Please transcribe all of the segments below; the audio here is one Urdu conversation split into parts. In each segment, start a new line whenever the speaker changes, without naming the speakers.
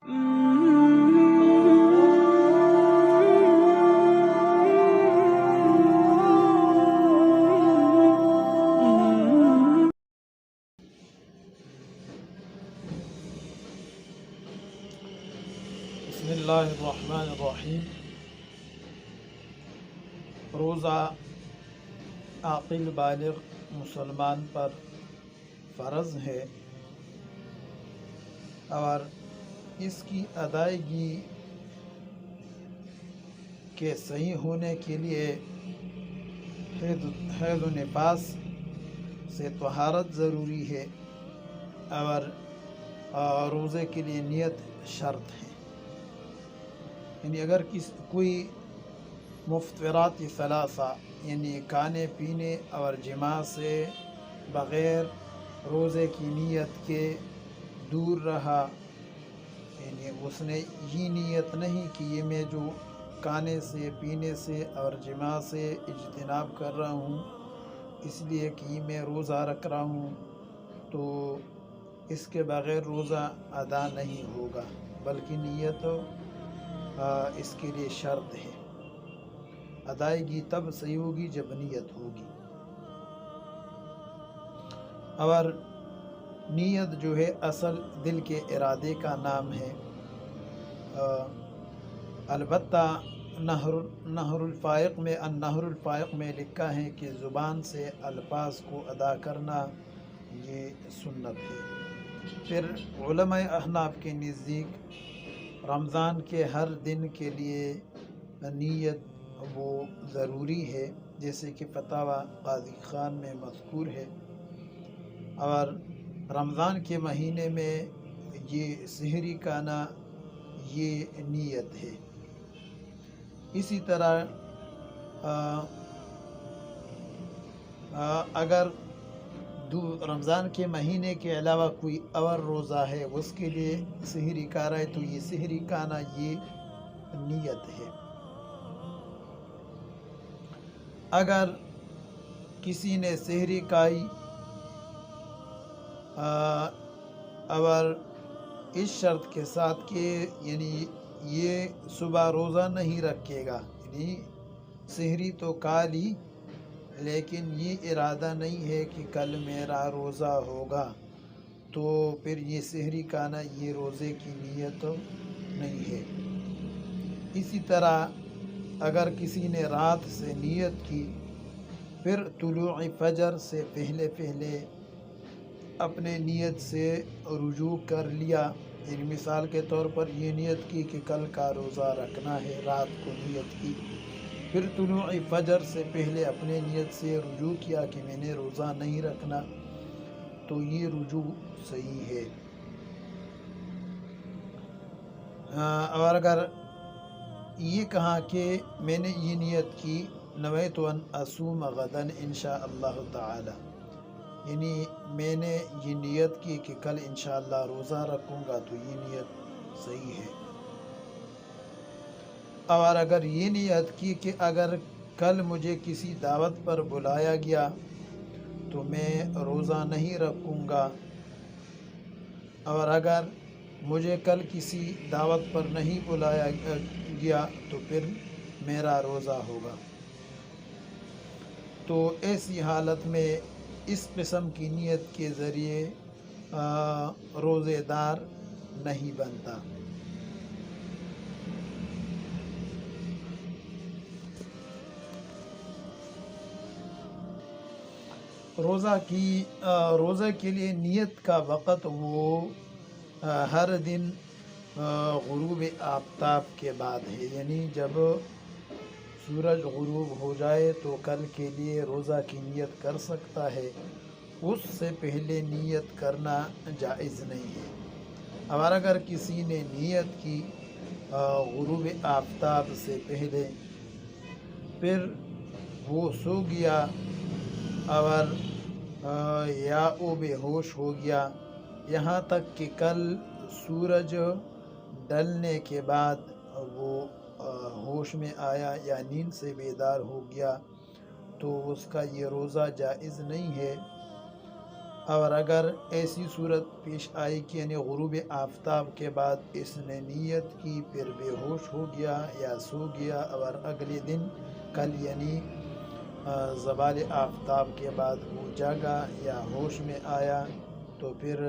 بسم اللہ الرحمن الرحیم۔ روزہ عاقل بالغ مسلمان پر فرض ہے اور اس کی ادائیگی کے صحیح ہونے کے لیے حیض و نفاس سے طہارت ضروری ہے اور روزے کے لیے نیت شرط ہے۔ یعنی اگر کوئی مفطرات ثلاثہ یعنی کھانے پینے اور جماع سے بغیر روزے کی نیت کے دور رہا، یعنی اس نے یہ نیت نہیں کہ یہ میں جو کھانے سے پینے سے اور جماع سے اجتناب کر رہا ہوں اس لیے کہ میں روزہ رکھ رہا ہوں، تو اس کے بغیر روزہ ادا نہیں ہوگا، بلکہ نیت اس کے لیے شرط ہے۔ ادائیگی تب صحیح ہوگی جب نیت ہوگی، اور نیت جو ہے اصل دل کے ارادے کا نام ہے۔ البتہ نہر الفائق میں لکھا ہے کہ زبان سے الفاظ کو ادا کرنا یہ سنت ہے۔ پھر علماء احناف کے نزدیک رمضان کے ہر دن کے لیے نیت وہ ضروری ہے، جیسے کہ فتاوی قاضی خان میں مذکور ہے، اور رمضان کے مہینے میں یہ سحری کھانا یہ نیت ہے۔ اسی طرح اگر رمضان کے مہینے کے علاوہ کوئی اور روزہ ہے اس کے لیے سحری کھا رہا ہے تو یہ سحری کھانا یہ نیت ہے۔ اگر کسی نے سحری کھائی اور اس شرط کے ساتھ کہ یعنی یہ صبح روزہ نہیں رکھے گا، یعنی سحری تو کھا لی لیکن یہ ارادہ نہیں ہے کہ کل میرا روزہ ہوگا، تو پھر یہ سحری کھانا یہ روزے کی نیت نہیں ہے۔ اسی طرح اگر کسی نے رات سے نیت کی پھر طلوع فجر سے پہلے اپنے نیت سے رجوع کر لیا، یعنی مثال کے طور پر یہ نیت کی کہ کل کا روزہ رکھنا ہے، رات کو نیت کی، پھر طلوع فجر سے پہلے اپنے نیت سے رجوع کیا کہ میں نے روزہ نہیں رکھنا، تو یہ رجوع صحیح ہے۔ اور اگر یہ کہا کہ میں نے یہ نیت کی نویت ان اصوم غدا انشاء اللہ تعالی، یعنی میں نے یہ نیت کی کہ کل انشاءاللہ روزہ رکھوں گا، تو یہ نیت صحیح ہے۔ اور اگر یہ نیت کی کہ اگر کل مجھے کسی دعوت پر بلایا گیا تو میں روزہ نہیں رکھوں گا، اور اگر مجھے کل کسی دعوت پر نہیں بلایا گیا تو پھر میرا روزہ ہوگا، تو ایسی حالت میں اس قسم کی نیت کے ذریعے روزے دار نہیں بنتا۔ روزہ کے لیے نیت کا وقت وہ ہر دن غروب آفتاب کے بعد ہے، یعنی جب سورج غروب ہو جائے تو کل کے لیے روزہ کی نیت کر سکتا ہے، اس سے پہلے نیت کرنا جائز نہیں ہے۔ اور اگر کسی نے نیت کی غروب آفتاب سے پہلے پھر وہ سو گیا اور یا وہ بے ہوش ہو گیا یہاں تک کہ کل سورج ڈھلنے کے بعد وہ ہوش میں آیا یا نیند سے بیدار ہو گیا، تو اس کا یہ روزہ جائز نہیں ہے۔ اور اگر ایسی صورت پیش آئی کہ یعنی غروب آفتاب کے بعد اس نے نیت کی پھر بے ہوش ہو گیا یا سو گیا اور اگلے دن کل یعنی زوال آفتاب کے بعد وہ جاگا یا ہوش میں آیا تو پھر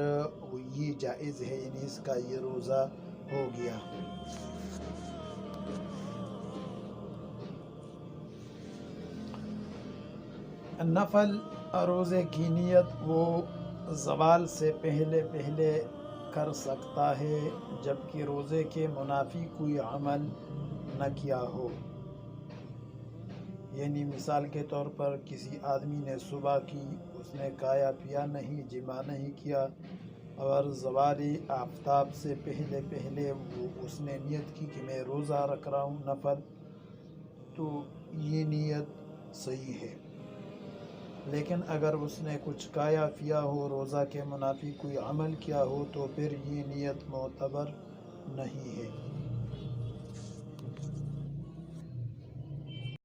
یہ جائز ہے، یعنی اس کا یہ روزہ ہو گیا۔ نفل روزے کی نیت وہ زوال سے پہلے کر سکتا ہے جبکہ روزے کے منافی کوئی عمل نہ کیا ہو۔ یعنی مثال کے طور پر کسی آدمی نے صبح کی، اس نے کھایا پیا نہیں، جماع نہیں کیا اور زوال آفتاب سے پہلے اس نے نیت کی کہ میں روزہ رکھ رہا ہوں نفل، تو یہ نیت صحیح ہے۔ لیکن اگر اس نے کچھ کھایا پیا ہو، روزہ کے منافی کوئی عمل کیا ہو تو پھر یہ نیت معتبر نہیں ہے۔